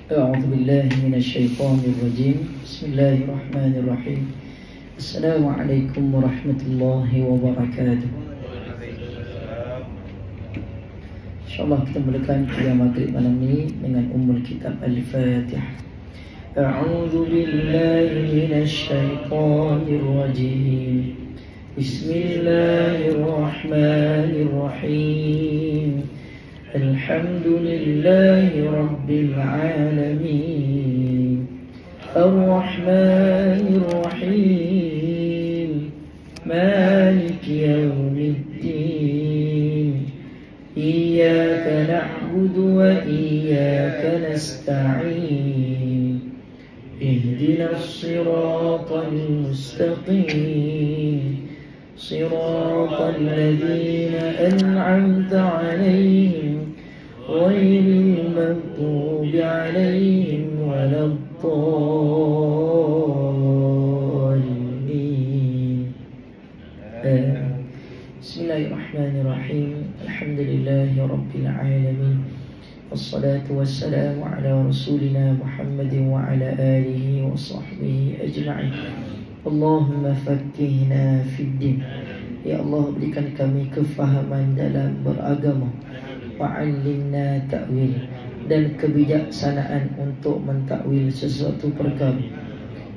أعوذ بالله من الشيطان الرجيم. بسم الله الرحمن الرحيم. السلام عليكم ورحمة الله وبركاته. InsyaAllah kita mulakan kuliah maghrib malam ni dengan Ummul Kitab Al-Fatihah. A'udzu billahi minasy syaithanir rajim. Bismillahirrahmanirrahim. Alhamdulillahi rabbil alamin. Ar-Rahmanir Rahim. Maliki yaumiddin. Iyyaka na'budu wa iyyaka nasta'in. Ihdinas siratal mustaqim. Siratal ladzina an'amta 'alaihim ghairil maghdubi 'alaihim waladdallin. Bismillahirrahmanirrahim. Alhamdulillahi rabbil alamin. Wassalatu wassalamu ala rasulina Muhammadin wa ala alihi wa sahbihi ajma'in. Allahumma faqqihna fid din. Ya Allah, berikan kami kefahaman dalam beragama. Wa'allimna ta'wil, dan kebijaksanaan untuk mentakwil sesuatu perkara.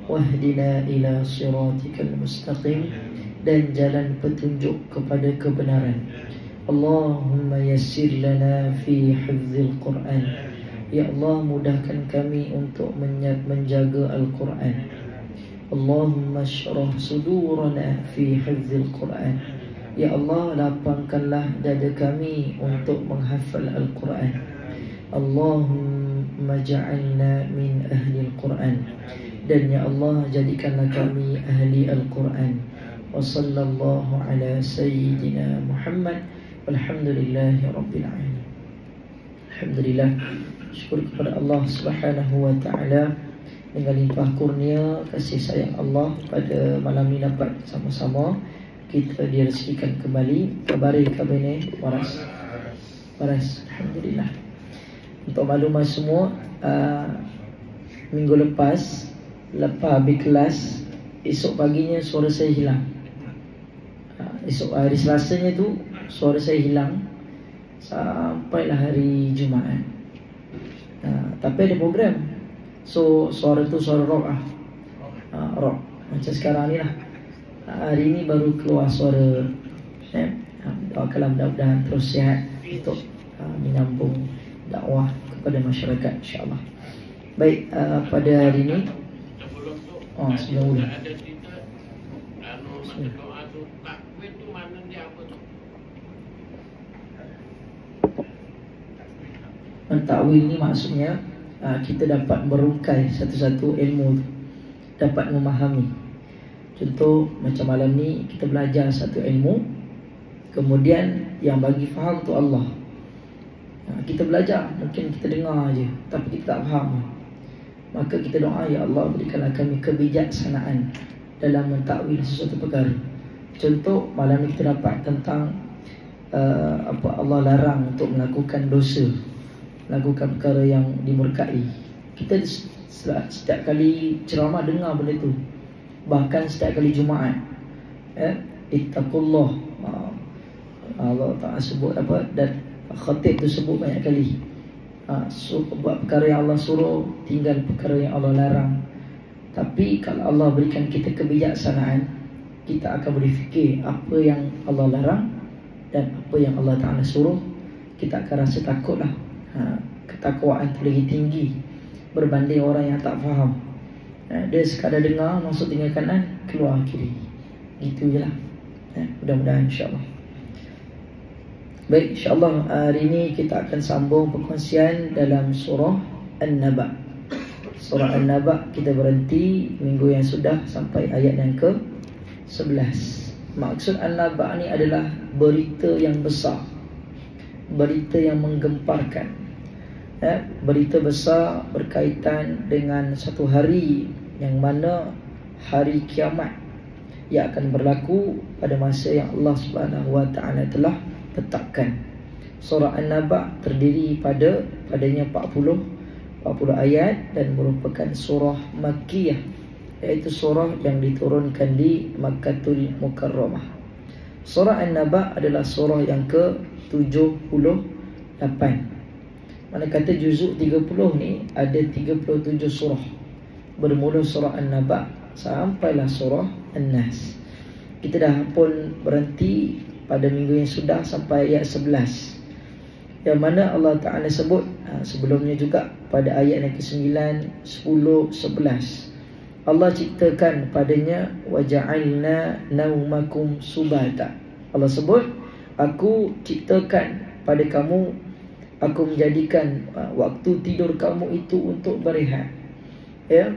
Wahdina ila siratikal mustaqim, dan jalan petunjuk kepada kebenaran. Allahumma yassir lana fi hifzil Quran. Ya Allah, mudahkan kami untuk menjaga Al-Quran. Allahumma syrah sudurana fi hifzil Quran. Ya Allah, lapangkanlah dada kami untuk menghafal Al-Quran. Allahumma ja'alna min ahli Al-Quran, dan ya Allah, jadikanlah kami ahli Al-Quran. Wa sallallahu ala sayyidina Muhammad. Walhamdulillahi rabbil alamin. Alhamdulillah, syukur kepada Allah Subhanahu wa taala dengan limpah kurnia kasih sayang Allah pada malam ini dapat sama-sama kita direzekikan kembali. Kabari kabine waras. Alhamdulillah. Untuk maklumat semua, minggu lepas habis kelas, esok paginya suara saya hilang. Esok hari Selasanya tu suara saya hilang sampailah hari Jumaat. Tapi ada program. So suara tu suara rock rock macam sekarang ni lah. Hari ni baru keluar suara. Doakanlah mudah-mudahan terus sihat untuk menyambung dakwah kepada masyarakat, insya-Allah. Baik, pada hari ni sebelum dulu. Mentakwil ni maksudnya kita dapat merungkai satu-satu ilmu, dapat memahami. Contoh macam malam ni kita belajar satu ilmu, kemudian yang bagi faham tu Allah. Kita belajar, mungkin kita dengar aje tapi kita tak faham. Maka kita doa, ya Allah, berikanlah kami kebijaksanaan dalam mentakwil sesuatu perkara. Contoh malam ni kita dapat tentang Allah larang untuk melakukan dosa, melakukan perkara yang dimurkai. Kita setiap kali ceramah dengar benda tu, bahkan setiap kali Jumaat. Ittaqullah, Allah Ta'ala sebut dan khatib tu sebut banyak kali. Buat perkara yang Allah suruh, tinggal perkara yang Allah larang. Tapi kalau Allah berikan kita kebijaksanaan, kita akan boleh fikir apa yang Allah larang dan apa yang Allah Ta'ala suruh. Kita akan rasa takutlah. Ketakwaan tu lagi tinggi berbanding orang yang tak faham. Dia sekadar dengar, masuk tinggal kanan, keluar kiri, gitu je lah. Mudah-mudahan insyaAllah. Baik, insyaAllah hari ini kita akan sambung perkongsian dalam surah An-Naba. Surah An-Naba kita berhenti minggu yang sudah sampai ayat yang ke-11. Maksud An-Naba ni adalah berita yang besar, berita yang menggemparkan. Berita besar berkaitan dengan satu hari yang mana hari kiamat yang akan berlaku pada masa yang Allah Subhanahu wa taala telah tetapkan. Surah An-Naba terdiri padanya 40 40 ayat dan merupakan surah Makkiyah, iaitu surah yang diturunkan di Makkatul Mukarramah. Surah An-Naba adalah surah yang ke-78. Mana kata juzuk 30 ni ada 37 surah. Bermula surah An-Naba sampailah surah An-Nas. Kita dah pun berhenti pada minggu yang sudah sampai ayat 11, yang mana Allah Ta'ala sebut sebelumnya juga pada ayat yang ke-9, 10, 11, Allah ciptakan padanya waja'alna naumakum subata. Allah sebut, aku ciptakan pada kamu, aku menjadikan waktu tidur kamu itu untuk berehat. Ya,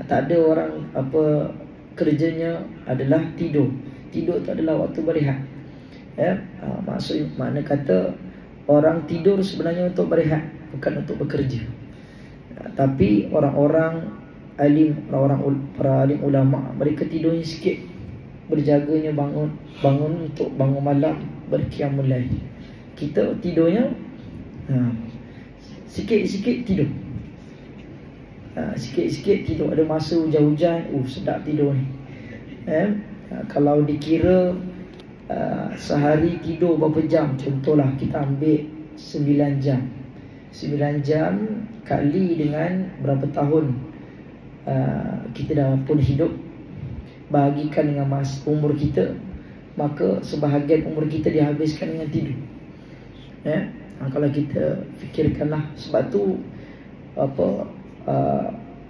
tak ada orang apa kerjanya adalah tidur. Tidur itu adalah waktu berehat. Ya, makna kata orang tidur sebenarnya untuk berehat, bukan untuk bekerja. Tapi orang-orang alim, para alim ulama, mereka tidurnya sikit, berjaganya bangun untuk bangun malam, berqiyamul lail. Kita tidurnya sikit-sikit tidur. Sikit-sikit tidur. Ada masa hujan-hujan, sedap tidur ni. Kalau dikira sehari tidur berapa jam, contohlah kita ambil 9 jam. 9 jam kali dengan berapa tahun kita dah pun hidup, bahagikan dengan umur kita, maka sebahagian umur kita dihabiskan dengan tidur. Kalau kita fikirkanlah, sebab tu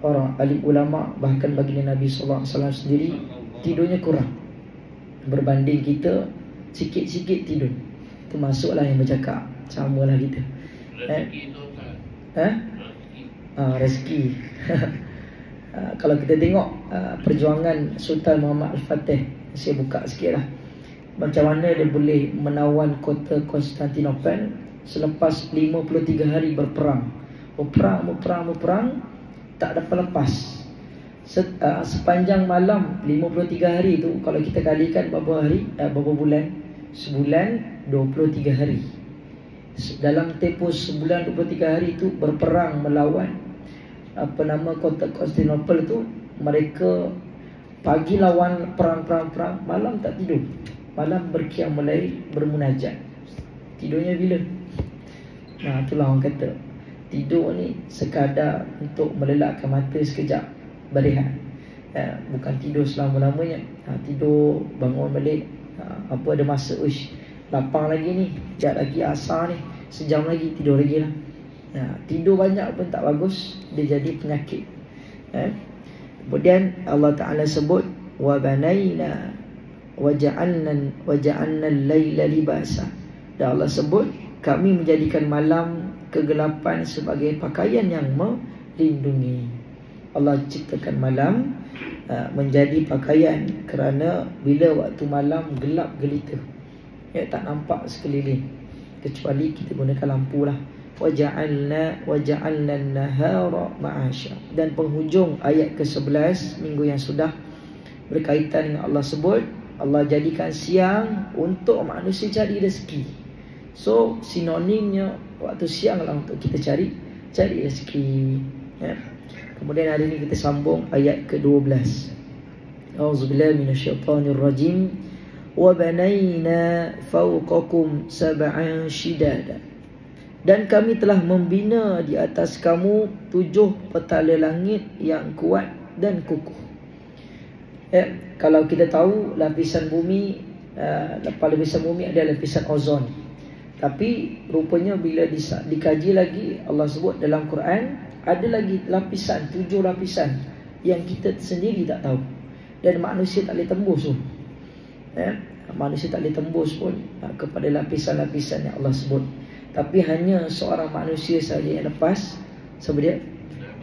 orang alim ulama, bahkan baginda Nabi SAW sendiri tidurnya kurang berbanding kita sikit-sikit tidur. Termasuklah yang bercakap, samalah kita. Rezeki. Kalau kita tengok perjuangan Sultan Muhammad Al-Fatih, saya buka sikit lah, macam mana dia boleh menawan kota Konstantinopel selepas 53 hari berperang. Berperang, tak dapat lepas. Sepanjang malam 53 hari itu, kalau kita kalikan berapa hari, berapa bulan? Sebulan 23 hari. Dalam tempoh sebulan 23 hari itu berperang melawan kota Konstantinopel itu. Mereka pagi lawan perang, malam tak tidur, malam berqiyamul lail, bermunajat. Tidurnya bila? Itulah orang kata tidur ni sekadar untuk melelapkan mata sekejap, berehat. Bukan tidur selama-lamanya. Tidur, bangun balik, ada masa, lapang lagi ni, sekejap lagi asar ni, sejam lagi tidur lagi lah. Tidur banyak pun tak bagus, dia jadi penyakit. Kemudian Allah Ta'ala sebut wa banaina waja'alna al-laila libasa. Dan Allah sebut, kami menjadikan malam kegelapan sebagai pakaian yang melindungi. Allah ciptakan malam menjadi pakaian, kerana bila waktu malam gelap gelita, tak nampak sekeliling, kecuali kita gunakan lampu lah. Waja'alna an-nahara ma'asha. Dan penghujung ayat ke-11 minggu yang sudah berkaitan dengan Allah sebut, Allah jadikan siang untuk manusia cari rezeki. So sinonimnya waktu siang lah untuk kita cari rezeki. Kemudian hari ini kita sambung ayat ke-12. A'udzubillahi minasyaitonirrajim. Wa banayna fawqakum sab'an shidada. Dan kami telah membina di atas kamu 7 petala langit yang kuat dan kukuh. Kalau kita tahu lapisan bumi, lapisan bumi ada lapisan ozon. Tapi rupanya bila dikaji lagi, Allah sebut dalam Quran ada lagi lapisan, 7 lapisan yang kita sendiri tak tahu. Dan manusia tak boleh tembus pun. Manusia tak boleh tembus pun kepada lapisan-lapisan yang Allah sebut. Tapi hanya seorang manusia saja yang lepas. Siapa dia?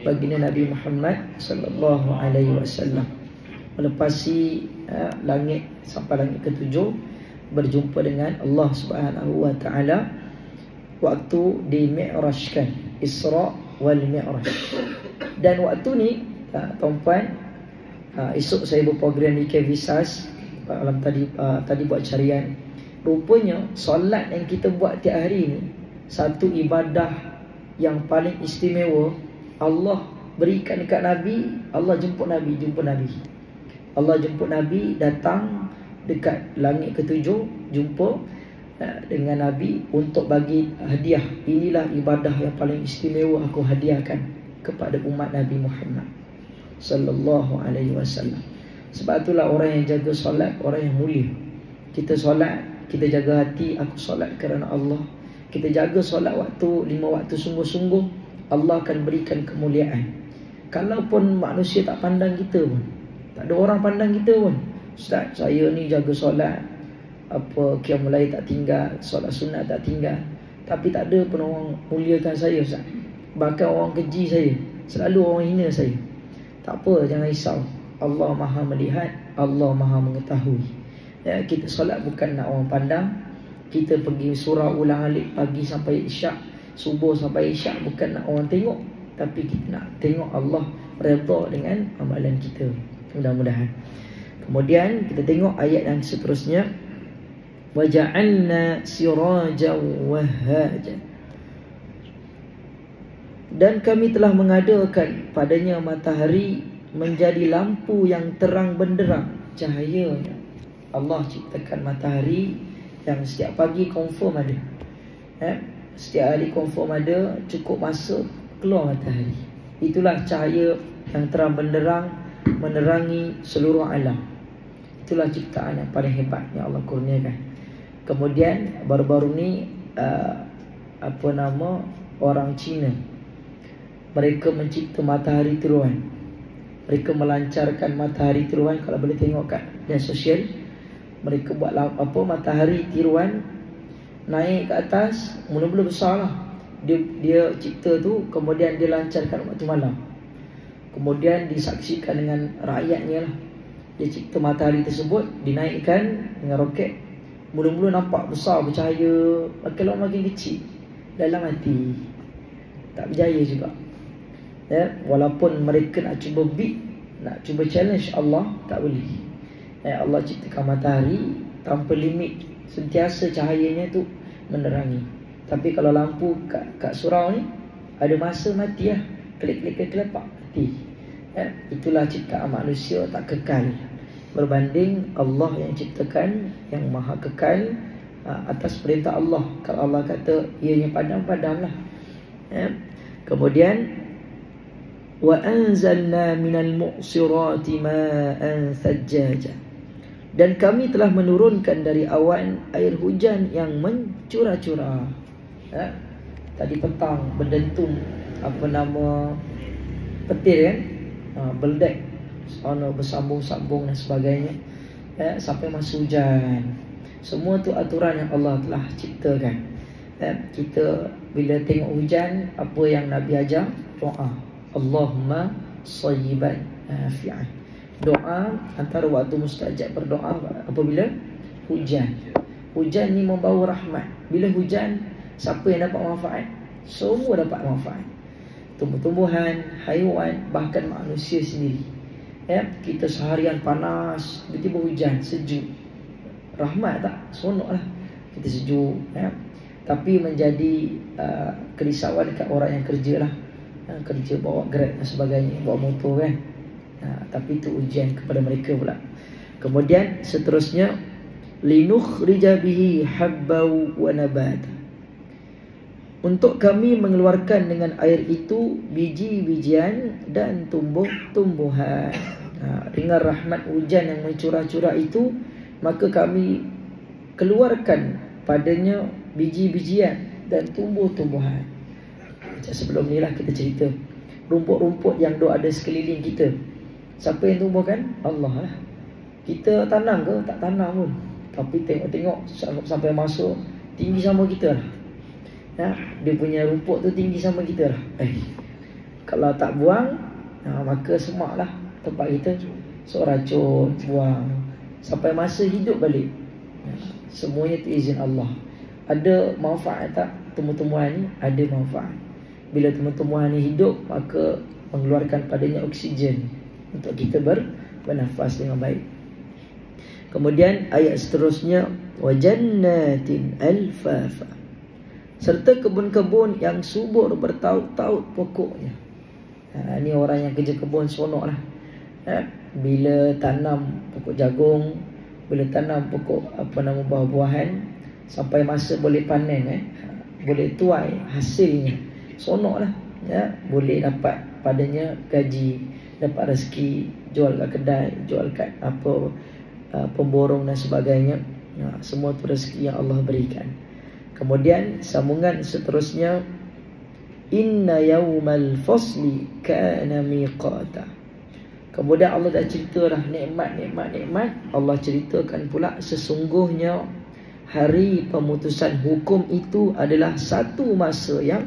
Baginda Nabi Muhammad sallallahu alaihi wasallam melepasi langit sampai langit ke-7, berjumpa dengan Allah Subhanahu wa taala waktu di Mi'rajkan, Isra wal Mi'raj. Dan waktu ni tuan-puan, esok saya berprogram di Kevisas. Malam tadi buat carian. Rupanya solat yang kita buat tiap hari ni, satu ibadah yang paling istimewa Allah berikan dekat Nabi, Allah jemput Nabi, jumpa Nabi. Allah jemput Nabi, datang dekat langit ketujuh, jumpa dengan Nabi untuk bagi hadiah. Inilah ibadah yang paling istimewa aku hadiahkan kepada umat Nabi Muhammad sallallahu alaihi wasallam. Sebab itulah orang yang jaga solat orang yang mulia. Kita solat, kita jaga hati, aku solat kerana Allah. Kita jaga solat waktu 5 waktu sungguh-sungguh, Allah akan berikan kemuliaan. Kalaupun manusia tak pandang kita pun, tak ada orang pandang kita pun, Ustaz, saya ni jaga solat, apa qiyamul lail tak tinggal, solat sunat tak tinggal, tapi tak ada pun orang muliakan saya, Ustaz. Bahkan orang keji saya, selalu orang hina saya. Tak apa, jangan risau. Allah Maha melihat, Allah Maha mengetahui. Ya, kita solat bukan nak orang pandang. Kita pergi surau ulang-alik pagi sampai isyak, subuh sampai isyak, bukan nak orang tengok, tapi kita nak tengok Allah redha dengan amalan kita. Mudah-mudahan. Kemudian kita tengok ayat yang seterusnya. Waja'alna sirajan wahhaja. Dan kami telah mengadakan padanya matahari menjadi lampu yang terang benderang cahayanya. Allah ciptakan matahari yang setiap pagi confirm ada. Setiap hari confirm ada, cukup masuk keluar matahari. Itulah cahaya yang terang benderang menerangi seluruh alam. Itulah ciptaan yang paling hebat yang Allah kurniakan. Kemudian baru-baru ni orang Cina, mereka mencipta matahari tiruan. Mereka melancarkan matahari tiruan. Kalau boleh tengok kat media sosial, mereka buat matahari tiruan naik ke atas, mula-mula besar lah. Dia cipta tu, kemudian dia lancarkan waktu malam, kemudian disaksikan dengan rakyatnya lah. Dia cipta matahari tersebut, dinaikkan dengan roket. Mula-mula nampak besar, bercahaya, makin lama makin kecil. Dalam hati tak berjaya juga. Walaupun mereka nak cuba beat, nak cuba challenge Allah, tak boleh. Allah ciptakan matahari tanpa limit, sentiasa cahayanya tu menerangi. Tapi kalau lampu kat surau ni, ada masa mati lah, klik-klik lepak mati. Itulah ciptaan manusia tak kekal, berbanding Allah yang ciptakan, yang maha kekal atas perintah Allah. Kalau Allah kata ianya padam-padam lah. Kemudian wa anzalna minal mu'sirati ma'an thajjaja. Dan kami telah menurunkan dari awan air hujan yang mencurah-curah. Tadi petang berdentum petir kan, beldek, bersambung-sambung dan sebagainya, sampai masa hujan. Semua tu aturan yang Allah telah ciptakan. Kita bila tengok hujan, apa yang Nabi ajar? Doa, Allahumma sayyiban nafi'an. Doa antara waktu mustajab berdoa apabila hujan. Hujan ni membawa rahmat. Bila hujan, siapa yang dapat manfaat? Semua dapat manfaat. Tumbuh-tumbuhan, haiwan, bahkan manusia sendiri. Kita seharian panas, tiba-tiba hujan, sejuk. Rahmat tak? Seronok lah. Kita sejuk. Tapi menjadi kerisauan dekat orang yang kerja lah. Kerja bawa Grab dan sebagainya, bawa motor kan. Tapi itu ujian kepada mereka pula. Kemudian seterusnya, linukhrija bihi habbau wa nabata. Untuk kami mengeluarkan dengan air itu biji-bijian dan tumbuh-tumbuhan. Dengan rahmat hujan yang mencurah-curah itu, maka kami keluarkan padanya biji-bijian dan tumbuh-tumbuhan. Sebelum ni lah kita cerita rumput-rumput yang ada sekeliling kita. Siapa yang tumbuhkan? Allah lah. Kita tanam ke? Tak tanam pun, tapi tengok-tengok sampai masuk tinggi sama kita lah. Dia punya rumput tu tinggi sama kita lah. Kalau tak buang, maka semak lah tempat kita. So racun, buang sampai masa hidup balik. Semuanya tu izin Allah. Ada manfaat tak tumbuh-tumbuhan ni? Ada manfaat. Bila tumbuh-tumbuhan ni hidup, maka mengeluarkan padanya oksigen untuk kita bernafas dengan baik. Kemudian ayat seterusnya, wa jannatin alfafa. Serta kebun-kebun yang subur bertaut-taut pokoknya. Ni orang yang kerja kebun seronok lah. Bila tanam pokok jagung, bila tanam pokok buah-buahan, sampai masa boleh panen, boleh tuai hasilnya, seronok lah. Boleh dapat padanya gaji, dapat rezeki, jual kat kedai, jual kat pemborong dan sebagainya. Semua tu rezeki yang Allah berikan. Kemudian sambungan seterusnya, inna yawmal fasli kana miqata. Kemudian Allah dah cerita dah nikmat. Allah ceritakan pula sesungguhnya hari pemutusan hukum itu adalah satu masa yang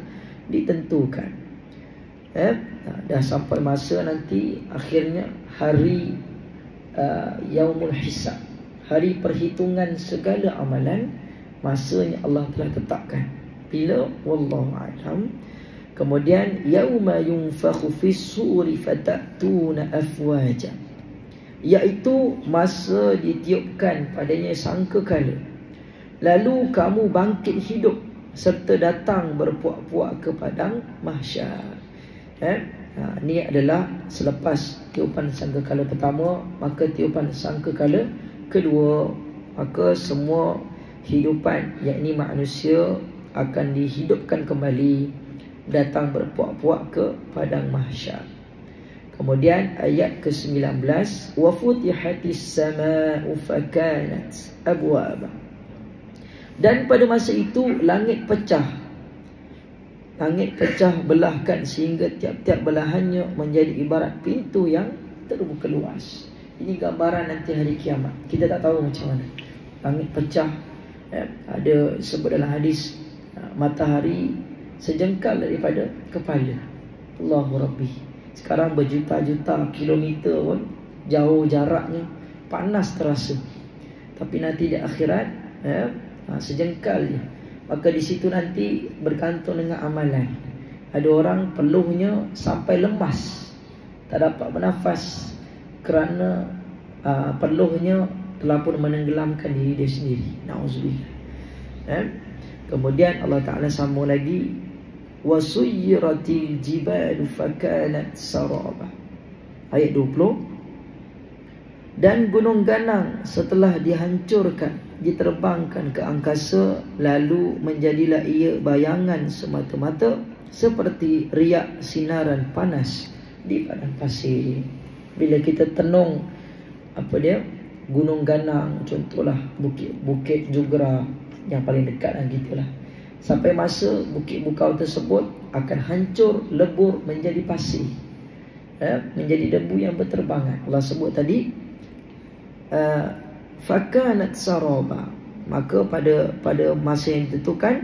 ditentukan. Dah sampai masa nanti akhirnya hari yaumul hisab, hari perhitungan segala amalan, masanya Allah telah tetapkan. Bila? Wallahu a'lam. Kemudian yauma yunfakhu fis-suri fatatuna afwaja, iaitu masa ditiupkan padanya sangkakala, lalu kamu bangkit hidup serta datang berpuak-puak ke padang mahsyar. Ini adalah selepas tiupan sangkakala pertama, maka tiupan sangkakala kedua, maka semua hidupan yakni manusia akan dihidupkan kembali, datang berpuak-puak ke padang mahsyar. Kemudian ayat ke-19, wa futihatis samaa'u fakanat abwaba. Dan pada masa itu langit pecah belahkan sehingga tiap-tiap belahannya menjadi ibarat pintu yang terbuka luas. Ini gambaran nanti hari kiamat. Kita tak tahu macam mana. Langit pecah, ada sebut dalam hadis, matahari sejengkal daripada kepala. Allahu Rabbi. Sekarang berjuta-juta kilometer pun jauh jaraknya, panas terasa. Tapi nanti di akhirat sejengkal je. Maka di situ nanti bergantung dengan amalan. Ada orang peluhnya sampai lemas, tak dapat bernafas kerana peluhnya telah pun menenggelamkan diri dia sendiri. Na'udzubillah. Kemudian Allah Ta'ala sambung lagi, wasuyiratil jibalu fakanat saraba. Ayat 20. Dan gunung ganang setelah dihancurkan, diterbangkan ke angkasa, lalu menjadilah ia bayangan semata-mata seperti riak sinaran panas di padang pasir. Bila kita tenung gunung ganang, contohlah Bukit Jugra yang paling dekat dengan kita lah, sampai masa bukit bukau tersebut akan hancur, lebur menjadi pasir, menjadi debu yang berterbangan. Allah sebut tadi fakanat saraba, maka pada masa yang ditentukan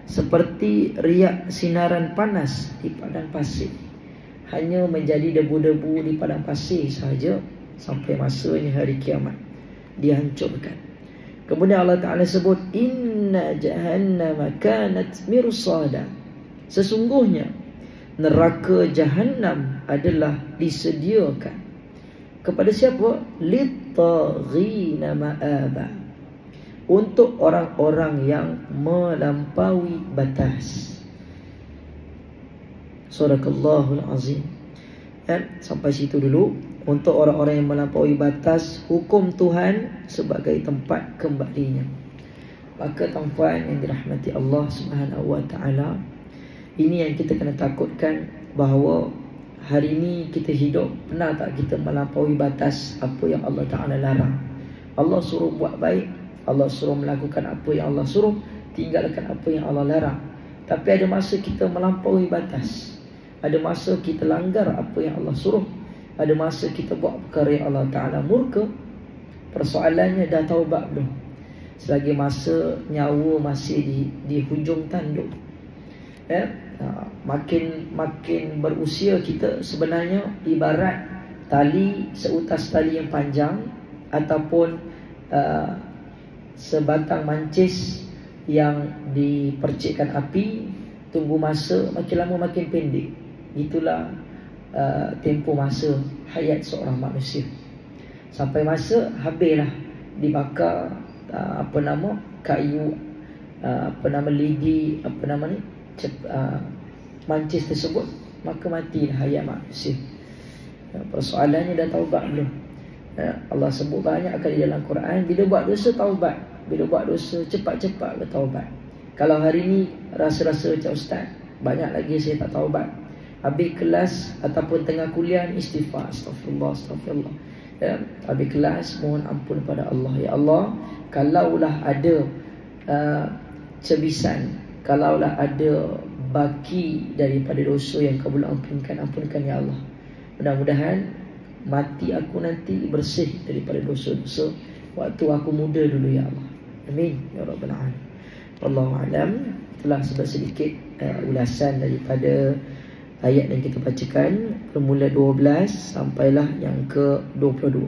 seperti riak sinaran panas di padang pasir, hanya menjadi debu-debu di padang pasir sahaja sampai masanya hari kiamat dihancurkan. Kemudian Allah Ta'ala sebut, inna jahannama kanat mirsada, sesungguhnya neraka Jahannam adalah disediakan kepada siapa? Lit-taghina ma'aba, untuk orang-orang yang melampaui batas. Sadaqallahul azim. Sampai situ dulu. Untuk orang-orang yang melampaui batas hukum Tuhan sebagai tempat kembalinya. Maka tuan-tuan yang dirahmati Allah Subhanahu wa ta'ala, ini yang kita kena takutkan, bahawa hari ini kita hidup, pernah tak kita melampaui batas apa yang Allah Ta'ala larang? Allah suruh buat baik, Allah suruh melakukan apa yang Allah suruh, tinggalkan apa yang Allah larang. Tapi ada masa kita melampaui batas, ada masa kita langgar apa yang Allah suruh, ada masa kita buat perkara yang Allah Ta'ala murka. Persoalannya, dah taubat belum? Selagi masa nyawa masih di hujung tanduk, makin berusia kita, sebenarnya ibarat tali, seutas tali yang panjang, ataupun sebatang mancis yang dipercikkan api, tunggu masa makin lama makin pendek. Itulah tempoh masa hayat seorang manusia, sampai masa habislah dibakar kayu, lidi, mancis tersebut, maka matilah hayat manusia. Persoalannya dah taubat belum? Allah sebut banyak kali dalam Quran, bila buat dosa taubat, bila buat dosa cepat-cepat bertaubat. Kalau hari ni rasa-rasa macam ustaz, banyak lagi saya tak taubat, habis kelas ataupun tengah kuliah istighfar, astagfirullah. Habis kelas mohon ampun pada Allah. Ya Allah, kalaulah ada cebisan, kalaulah ada baki daripada dosa yang kau boleh ampunkan, ampunkan ya Allah. Mudah-mudahan mati aku nanti bersih daripada dosa-dosa waktu aku muda dulu ya Allah. Amin ya rabbal alamin. Wallahu alam. Itulah sedikit ulasan daripada ayat yang kita bacakan, bermula 12 sampailah yang ke 22.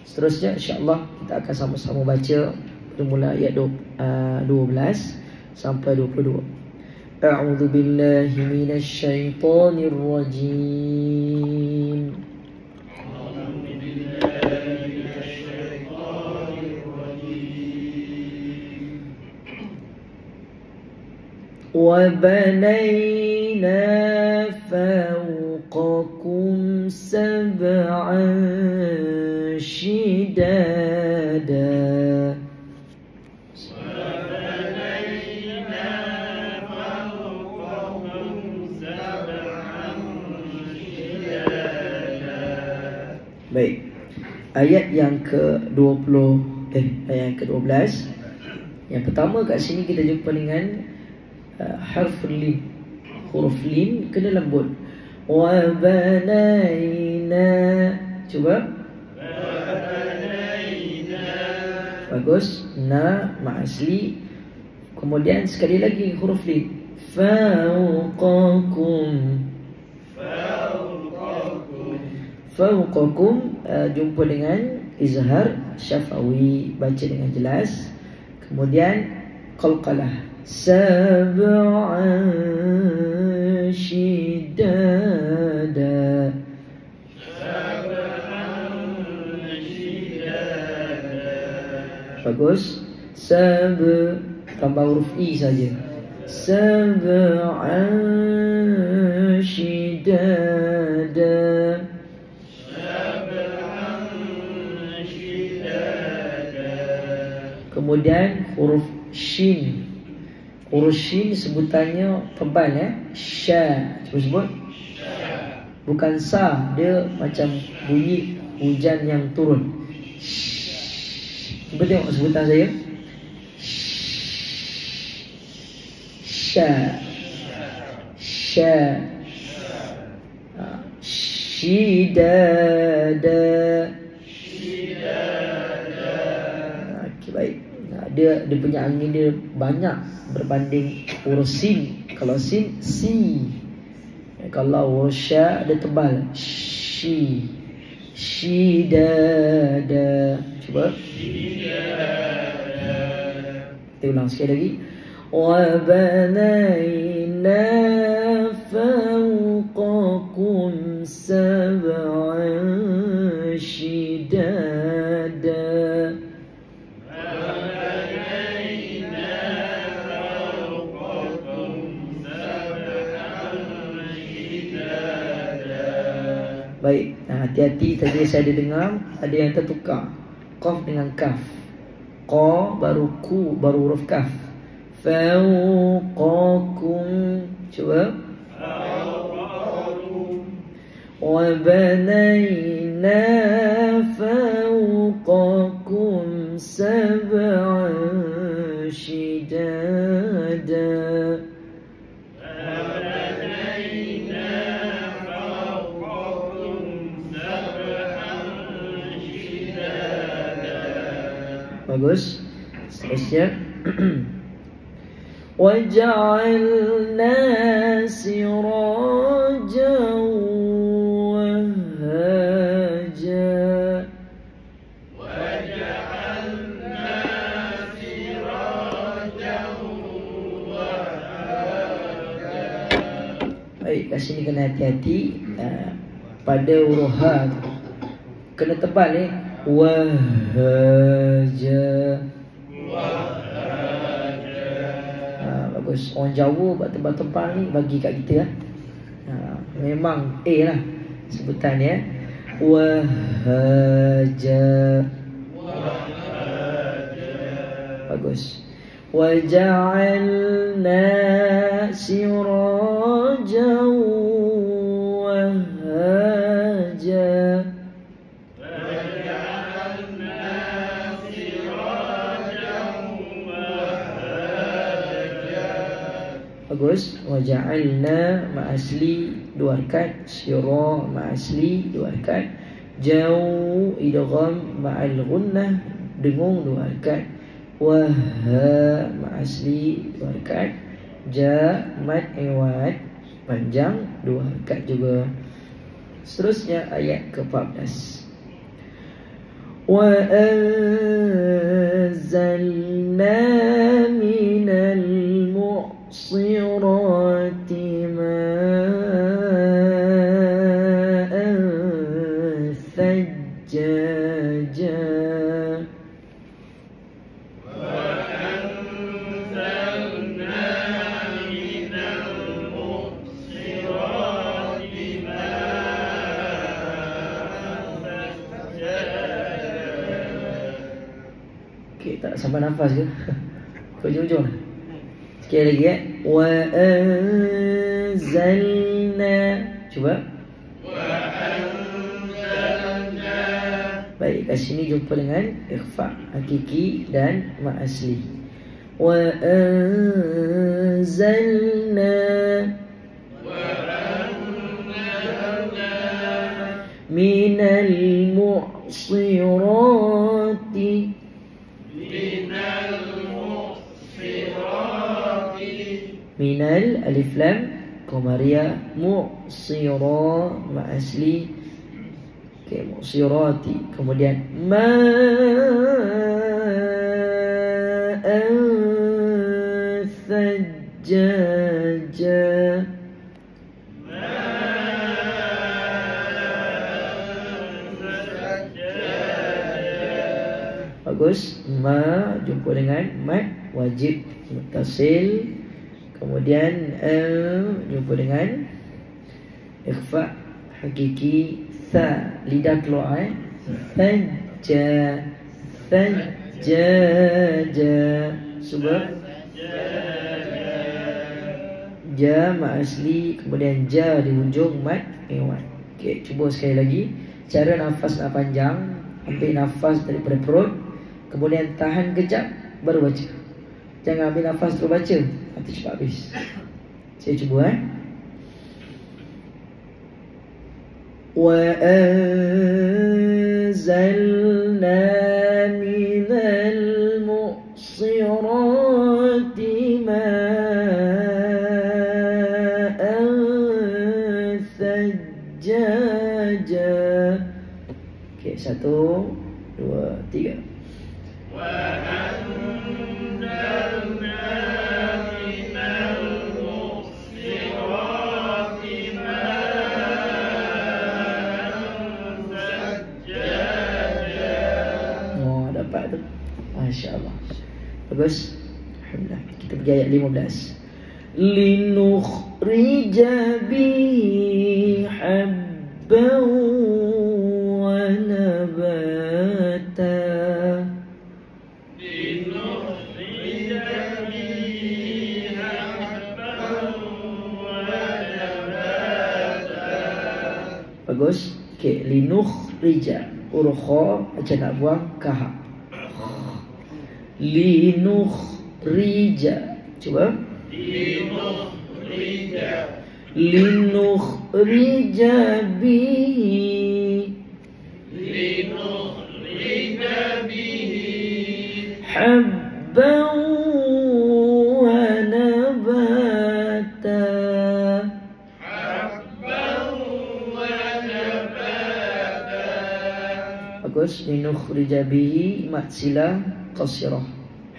Seterusnya insya-Allah kita akan sama-sama baca bermula ayat 12 sampai 22. A'udzu billahi minasy syaithanir rajim. وَبَنَيْنَا فَوْقَكُمْ سَبْعًا شِدَادًا Baik. Ayat yang ke-20 ayat yang ke-12. Yang pertama kat sini kita jumpa dengan harf lin. Huruf lin kena lembut. Wa banaina. Cuba. Bagus. Na ma asli. Kemudian sekali lagi huruf lin. Fauqakum. Fauqakum jumpa dengan izhar syafawi, baca dengan jelas. Kemudian qalqalah. Sab'an shidada. Bagus. Tambah huruf i saja. Sab'an shidada. Kemudian huruf shin. Huruf shin sebutannya tebal ya. Sya. Cuba sebut. Bukan sa. Dia macam bunyi hujan yang turun. Cuba tengok sebutan saya. Sya. Sya. Shidada. Baik. Dia punya angin dia banyak berbanding huruf sin. Kalau sin, si. Kalau huruf sya dia tebal. Shi. Shidada. Cuba. Kita ulang sekali lagi. Wa banayna fawqakum sab'an shidada. Baik, hati-hati tadi saya ada dengar ada yang tertukar qaf dengan kaf. Qa baru ku baru huruf kaf. Fawqakum. Cuba. Fawqakum. Wa banayna fawqakum sab'an shidada. Bagus. Seterusnya. وَجَعَلْنَا سِرَاجًا وَهَّاجًا. وَجَعَلْنَا سِرَاجًا وَهَّاجًا. Baik, kat sini kena hati-hati pada huruf ha. Kena tebal ni. Wahhaja. Bagus. Orang Jawa buat tebal-tebal ni bagi kat kita . memang A lah sebutan ya. Wahaja. Bagus. Waja'alna sirajan wahaja. Bagus. Waja'alna ma'asli dua harakat, syira ma'asli dua harakat, jauh idgham ma'al gunnah dengung dua harakat, wahha ma'asli dua harakat, ja mad iwad panjang dua harakat juga. Seterusnya ayat ke-14. Wa anzalna minal mu'sirati ma'an thajjaja. Okey, tak sampai nafas ke? Ke ujung-ujung lah. Sekali lagi ya. Wa anzalna. Cuba. Wa anzalna. Baik, kat sini jumpa dengan ikhfa hakiki dan ma'asli. Wa anzalna. Wa anzalna minal mu'sirati. Minal alif lam qamariyah mu'sira ma'asli. Okay, mu'sirati. Kemudian ma'an thajjaja. Bagus. Ma jumpa dengan mad wajib muttasil. Kemudian jumpa dengan ikhfa hakiki tha, lidah keluar thajja thajjaja. Sebab ja ma'asli, kemudian ja di hujung mad iwad. Okey, cuba sekali lagi. Cara nafas nak panjang, ambil nafas daripada perut, kemudian tahan kejap baru baca. Jangan ambil nafas terus baca, nanti cepat habis. Saya cuba Wa anzalna minal mu'sirati ma'an thajjaja. Okey, 1, 2, 3. Masya-Allah. Bagus. Alhamdulillah. Kita pergi ayat 15. Linukhrija bihi habban wa nabata. Linukhrija bihi habban wa nabata. Bagus. Okey, linukhrija. Huruf kha macam nak buang kahak. Linukhrija. Cuba. Linukhrija bihi habban wa nabata. Bagus. Linukhrija bihi mat silah qasirah.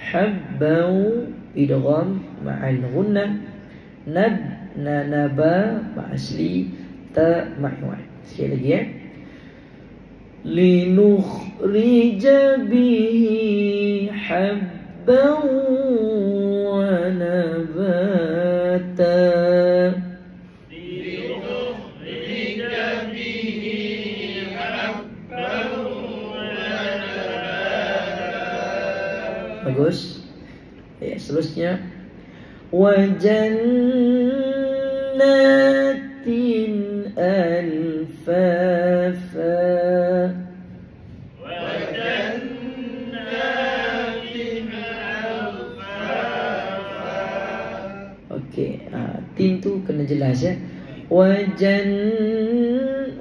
Habban idgham ma'al gunnah. Nab naba ma'asli ta ma'wad. Sekali lagi ya. Linukhrija bihi habban wa nabata. Bagus. Ayat seterusnya. Wa jannatin alfafa. Okey, tin tu kena jelas ya. Wajan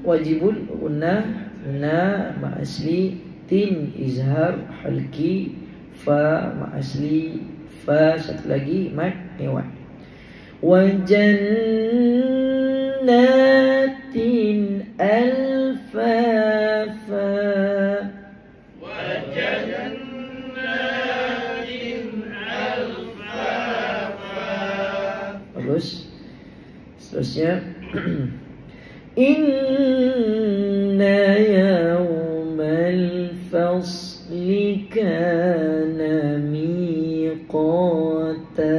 wajibul gunnah na ma asli, tin izhar halki, fa ma asli, fa satu lagi mad iwad. Wajannatin alfafa. Bagus. Seterusnya. Inna yawmal fasli kana miqata.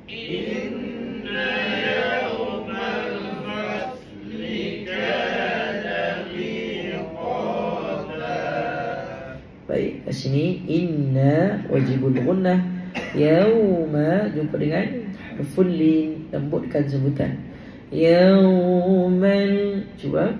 Inna yawmal fasli kana miqata. Baik, kat sini inna wajibul gunnah, yauma jumpa dengan harful lin, lembutkan sebutan. Yauman, cuba.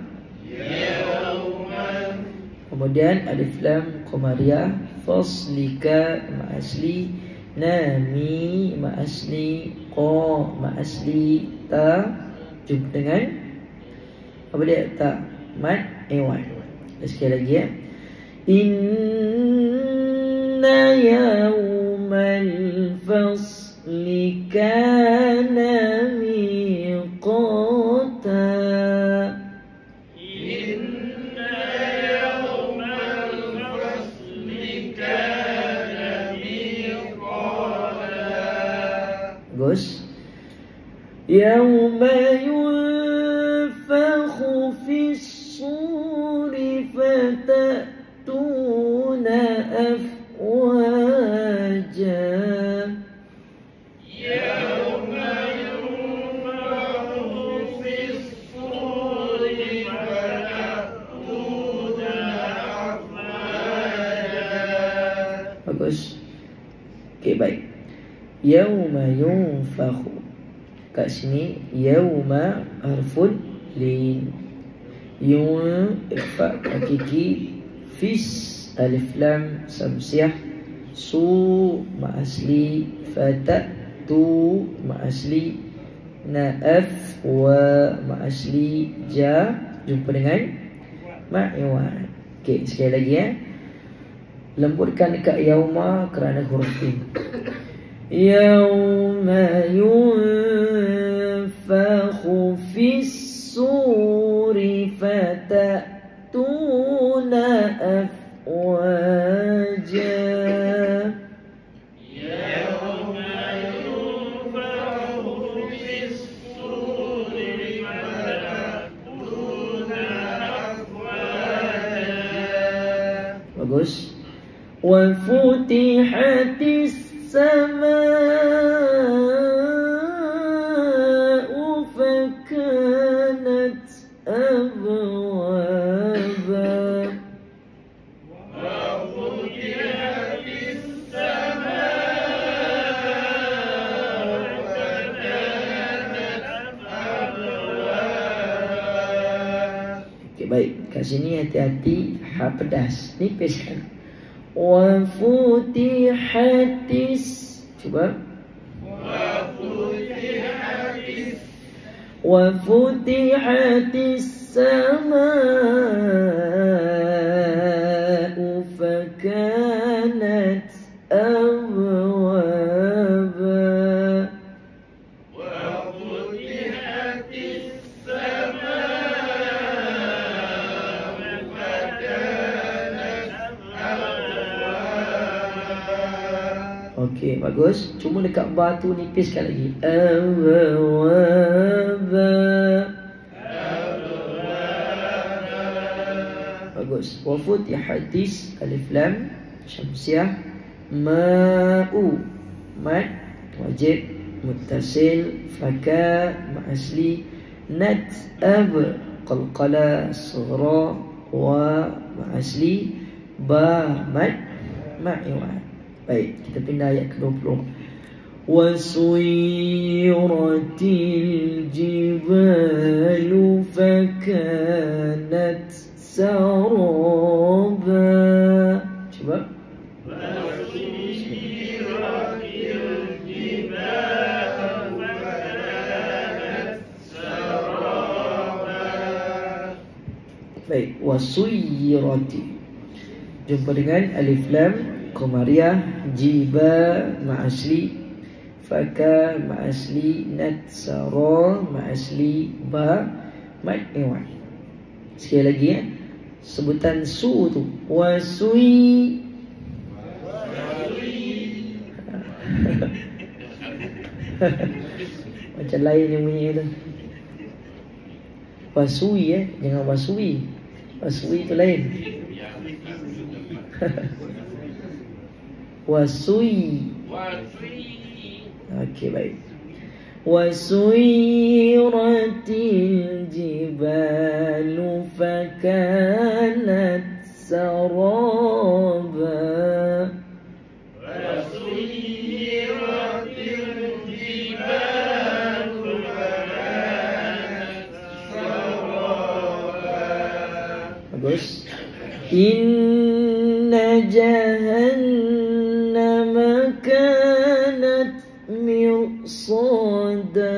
Yauman. Kemudian alif lam qamariyah, faslika ma asli, nami ma asli, qa ma asli, ta jumpa dengan apa dia? Ta mad iwan. Sekali lagi ya. Inna yaumal fasli kana miqata. Inna yaumal fasli kana miqata. Bagus. Yauma yunfakhu fis suri fatatuna afwaja. Bagus. Okey, baik. Yauma yunfakhu. Kat sini yauma harful lin. Yun ikhfa hakiki, fis alif lam samsiah, su ma asli, fatatu ma asli, naaf wa ma asli, ja jumpa dengan ma iwan. Okey, sekali lagi ya. Lembutkan dekat yauma kerana huruf in. Yauma yunfakhu fis suri fatatuna afwaja. Yauma yunfakhu fis suri fatatuna afwaja. Bagus. Wa futihatis samaa'u fakanat abwaba. Wa futihatis samaa'u fakanat abwaba. Okey, baik. Kat sini hati-hati ha pedas. Nipiskan. Wa futihatis, coba. Wa futihatis samaa'u fakanat abwaba. Wa futihatis samaa'u fakanat abwaba. Okey, bagus. Cuma dekat ba tu nipiskan lagi. Bagus. Wa futihatis alif lam syamsiah, ma'u mad wajib muttasil, faka ma asli, nat ab qalqala sughra, wa ma asli, ba mad iwan. Baik, kita pindah ayat ke-20. Wasuyiratil jibalu fakanat saraba. Coba. Baik, wasuyirati. Jumpa dengan alif lam qamariyah, jiba ma'asli, faka ma'asli, natsara ma'asli, ba mad iwan. Sekali lagi ya. Sebutan su tu wasui. Macam lain yang bunyi tu. Wasui jangan wasui. Wasui tu lain. Wasui. Okey, baik. Wasuyiratil jibalu fakanat saraba. Bagus. Inna jahannama kanat mirsada.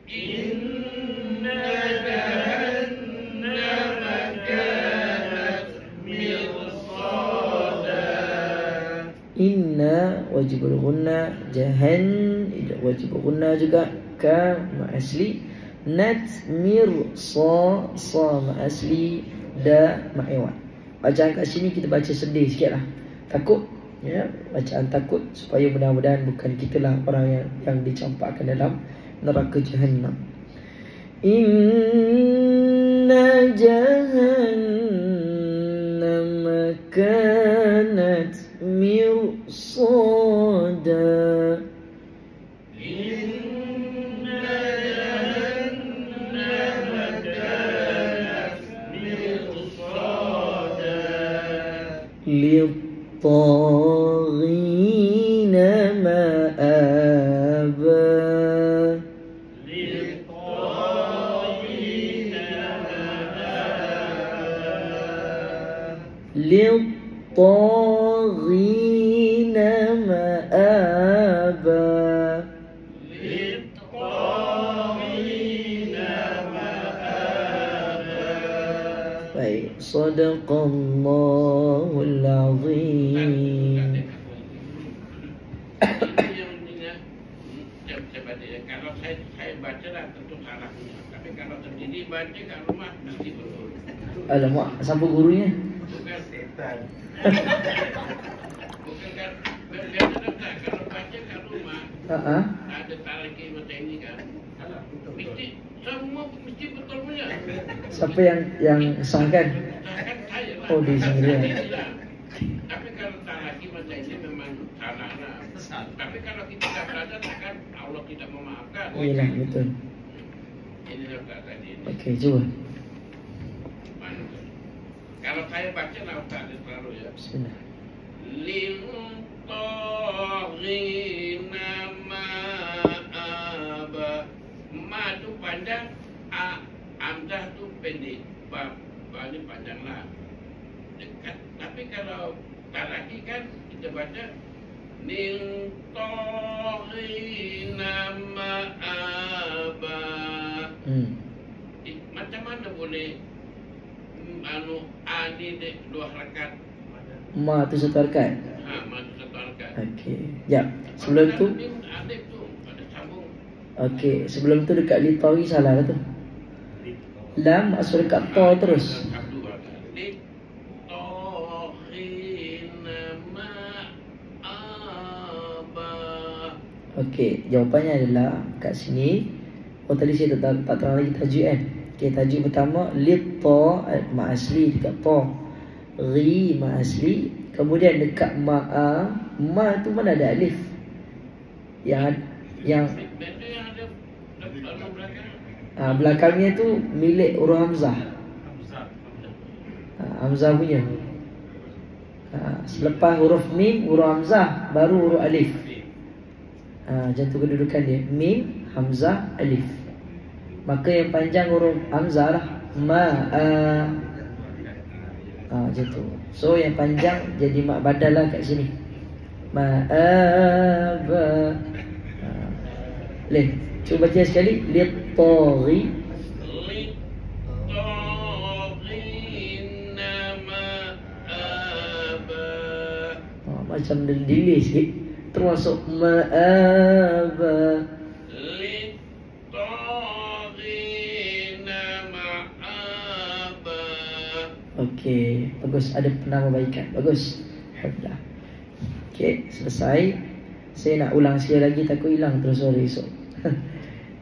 Inna jahannama kanat mirsada. Inna wajibul gunna, jahan wajibul gunna juga, ka ma'asli, nat mirsa, sa ma'asli, da ma'iwan. Bacaan kat sini kita baca sedih sikit lah. Takut ya, bacaan takut, supaya mudah-mudahan bukan kitalah orang yang dicampakkan dalam neraka jahannam. Inna jahannama kanat mirsada. للطاغين مآبا. للطاغين مآبا. Baik, sadaqallahul azim. Kalau saya baca lah tentu salah, tapi kalau sendiri baca kat rumah mesti betul. Alamak, siapa gurunya? Bukan setan. Bukan kan, biasa tak kalau baca kat rumah. Ada talaki macam ini kan. Mesti semua mesti betul punya. Siapa yang sahkan? Sahkan saya lah. Oh, di sendiri. Tapi kalau talaki macam ini memang salah lah. Tapi kalau kita tak belajar takkan Allah tidak memaafkan. Iyalah, betul. Ini juga tadi. Okey, cuba. Mana? Kalau saya baca lah tak ada terlalu ya. Bismillah. Lintoghina ma'aba. Ma tu panjang, amzah tu pendek. Ba ni panjang lah. Dekat. Tapi kalau tak lagi kan kita baca lintoghina ma'aba. Macam mana boleh ani dek dua harakat? Ma tu satu harakat. Ma tu satu harakat. Okey. Ya. Sebelum tu adib tu ada sambung. Okey, sebelum tu dekat litawi salah lah tu. Lam masuk dekat ta terus. Okey, jawapannya adalah kat sini. Oh, tadi saya tak terang lagi tajuk kan. Okey, tajuk pertama lit-ta ma'asli dekat ta. Ri ma'asli. Kemudian dekat ma'a, ma tu mana ada alif? Yang belakangnya tu milik huruf hamzah. Hamzah punya. Selepas huruf mim, huruf hamzah, baru huruf alif. Macam tu kedudukan dia. Mim, hamzah, alif. Maka yang panjang huruf hamzah lah. Macam tu. So yang panjang jadi mak badal lah kat sini. Ma'aba. Boleh. Cuba baca sekali. Lit-taghi. Macam delay sikit. Termasuk ma'aba. Okey, bagus, ada penambahbaikan. Bagus. Alhamdulillah. Okey, selesai. Saya nak ulang sekali lagi, takut hilang terus suara esok.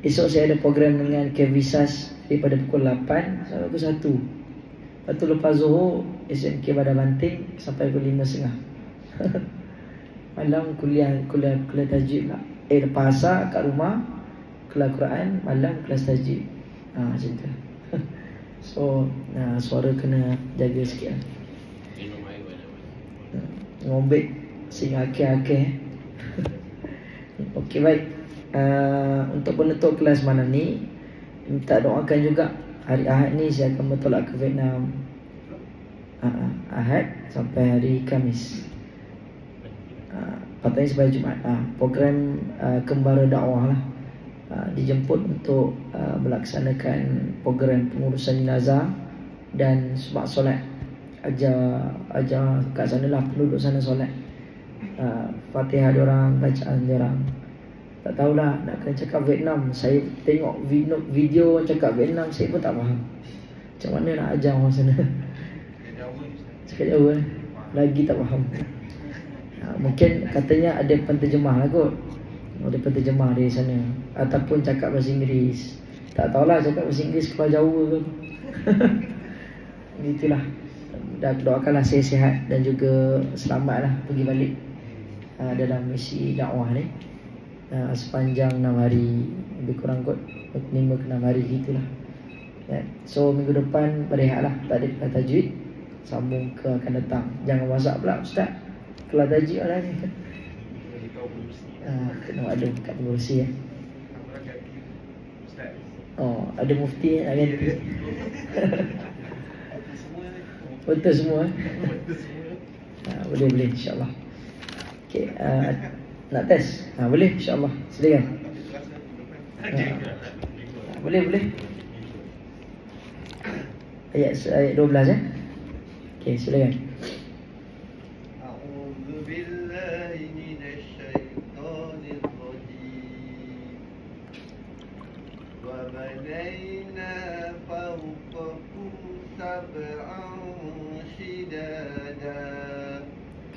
Esok saya ada program dengan Kevisas daripada pukul 8 sampai pukul 1. Lepas tu lepas Zuhur SMK Badar Banting sampai pukul 5.30. Malam kuliah tajwid lah. Lepas asar kat rumah kelas Quran, malam kelas tajwid. Macam tu. So suara kena jaga sikit lah. Ngombek sing akeh-akeh. Okey, baik. Untuk penutup kelas malam ni, minta doakan juga. Hari Ahad ni saya akan bertolak ke Vietnam. Ahad sampai hari Khamis. Patutnya sampai Jumaat. Program Kembara Dakwah lah. Dijemput untuk melaksanakan program pengurusan jenazah dan sebab solat. Ajar kat sana lah, penduduk sana solat. Fatihah diorang, bacaan diorang. Tak tahulah nak kena cakap Vietnam. Saya tengok video cakap Vietnam, saya pun tak faham macam mana nak ajar orang sana. Cakap Jawa lagi tak faham. Mungkin katanya ada penterjemah lah kot. Ada penterjemah dari sana. Ataupun cakap bahasa Inggeris. Tak tahulah cakap bahasa Inggeris keluar Jawa ke. Itulah. Doakanlah saya sihat dan juga selamatlah pergi balik dalam misi dakwah ni. Sepanjang 6 hari, lebih kurang kot 5 ke 6 hari gitulah. So minggu depan berehat lah, tak ada kelas tajwid. Sambung ke akan datang. Jangan WhatsApp pula Ustaz, kelas tajwid lah ni. Kena maklum kat pengurusi ya. Ada mufti nak ganti. Betul semua. Boleh insyaAllah. Okay, nak test? Boleh insyaAllah. Silakan. Boleh. Ayat 12 eh. Okay, silakan.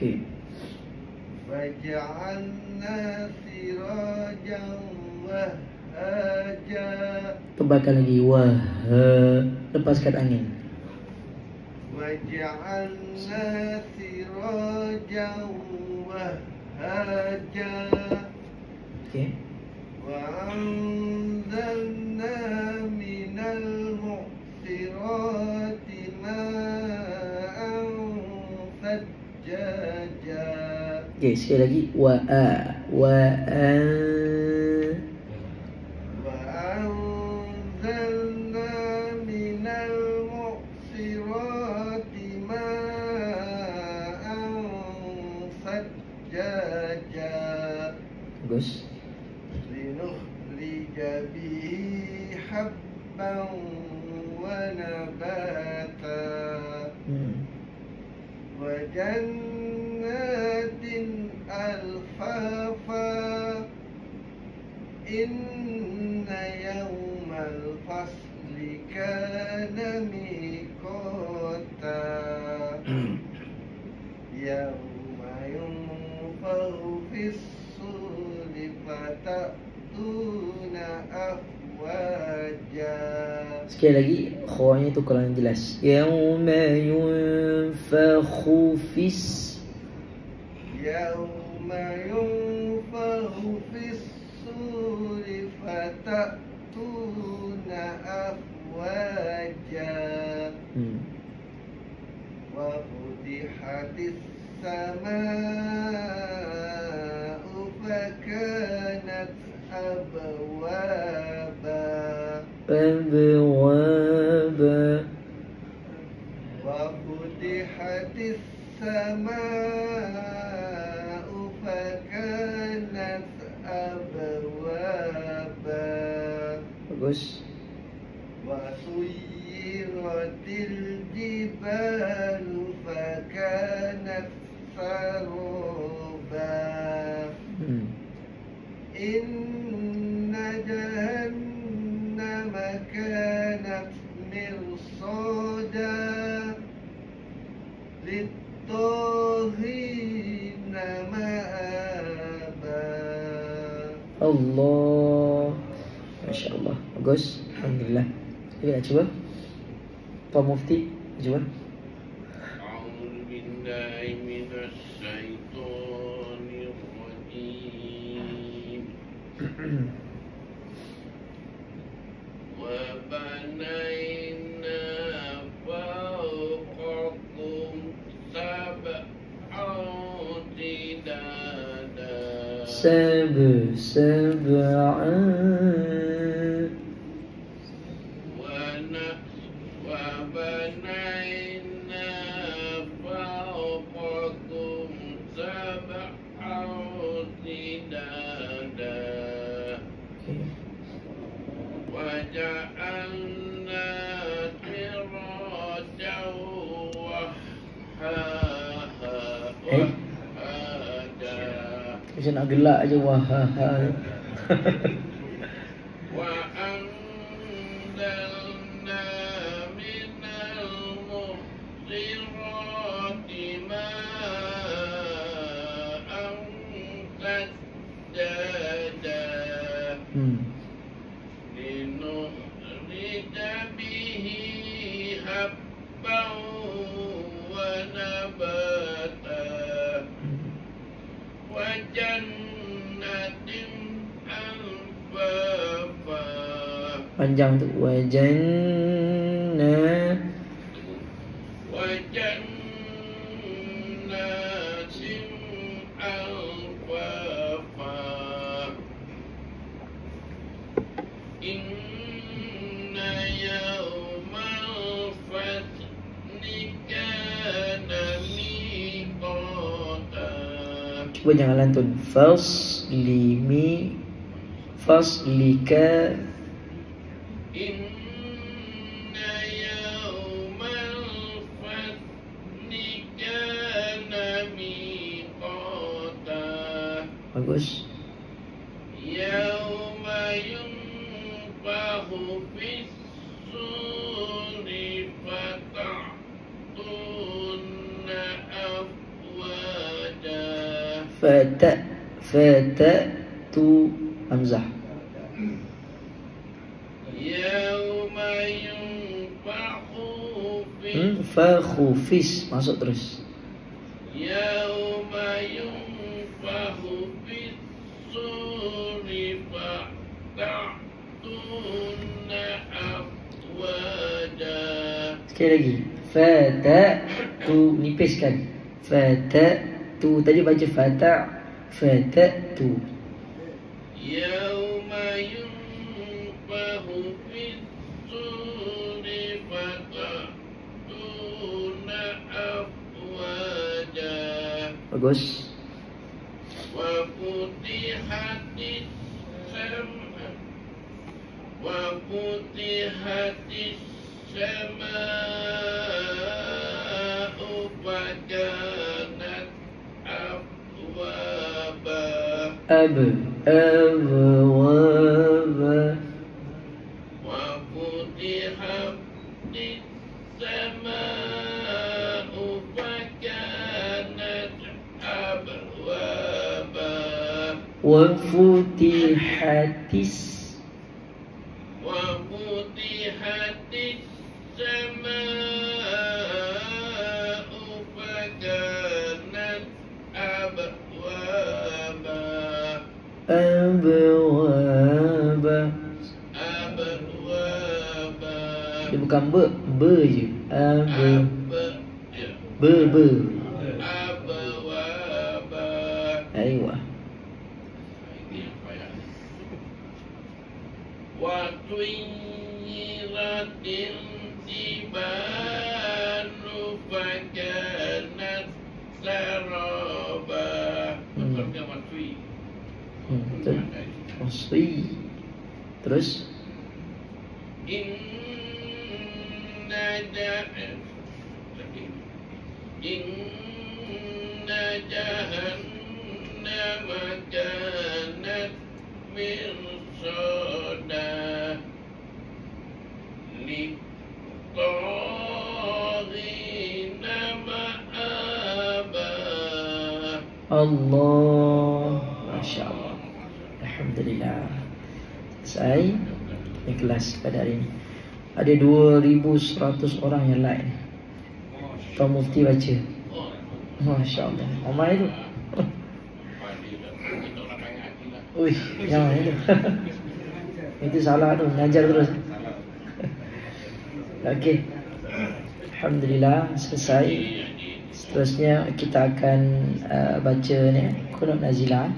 Okay. وجعلنا سراجا وهاجا. Tebalkan lagi. Lepaskan angin. وجعلنا سراجا وهاجا. Okay. وأنزلنا من المعصرات ماء ثجاجا. Okay, sekali lagi. وأنزلنا من المعصرات ماء ثجاجا. Bagus. لنخرج به حبا ونباتا وجنات ألفافا. إن يوم الفصل كان ميقاتا. يوم ينفخ في الصور فتأتون أفواجا. Sekali lagi, khawanya tu kurang jelas. Yauma yunfakhu fis. Yauma yunfakhu fis suri fatatuna afwaja. Wa futihatis السماء فكانت أبوابا وفتحت السماء فكانت أبوابا Bagus. وسيرت الجبال فكانت سرابا إن جهنم كانت مرصادا للطاغين مآبا. Allah. Masya Allah. Bagus. Alhamdulillah. Kita nak cuba. Pak Mufti, cuba. A'udzu billahi minasy syaithanir rajim. Wa banayna fawqakum sab'an tidada. Sab'an. وبنينا فوقكم سبعا شدادا وجعلنا سراجا وهاجا. Macam nak gelak aja wahaha. وأنزلنا من المعصرات ماء ثجاجا لنخرج به حبا ونباتا وجنة ألفافا. Panjang tu. Wajannah. وجنات ألفافا. إن يوم الفصل كان ميقاتا. Cuba jangan lantun. Faslika. إن يوم الفصل كان ميقاتا. Bagus. يوم ينفخ في الصور فتأتون أفواجا. Fata'tu hamzah. يوم ينفخ في Fakhufis masuk terus. يوم ينفخ في الصور فتأتون أفواجا. Sekali lagi. Fata'tu nipiskan. Fata'tu tadi baca fata'tu. يوم ينفخ في الصور فتأتون أفواجا. Bagus. وفتحت السماء فكانت أبوابا. Abwaba. وفتحت السماء فكانت أبوابا. Wafutihatis. وفتحت السماء فكانت أبوابا. Abwaba. أبوابا. Dia bukan be je. Be. أبوابا. Aywa. Ini yang payah. Wa tuyyiratil jibalu fakanat saraba. Betul ke watui? Betul. Waswi. Terus Inna jahannama kanat mirsada lit-taghina ma'aba. Allah. Masya Allah. Alhamdulillah. Selesai ini kelas pada hari ini. Ada 2,100 orang yang like. Tuan Mufti baca. Masya Allah. Ramai tu. Uish, yang mana tu? Itu salah tu, mengajar terus. Okey. Alhamdulillah selesai. Seterusnya kita akan baca ni Qunut Nazilah.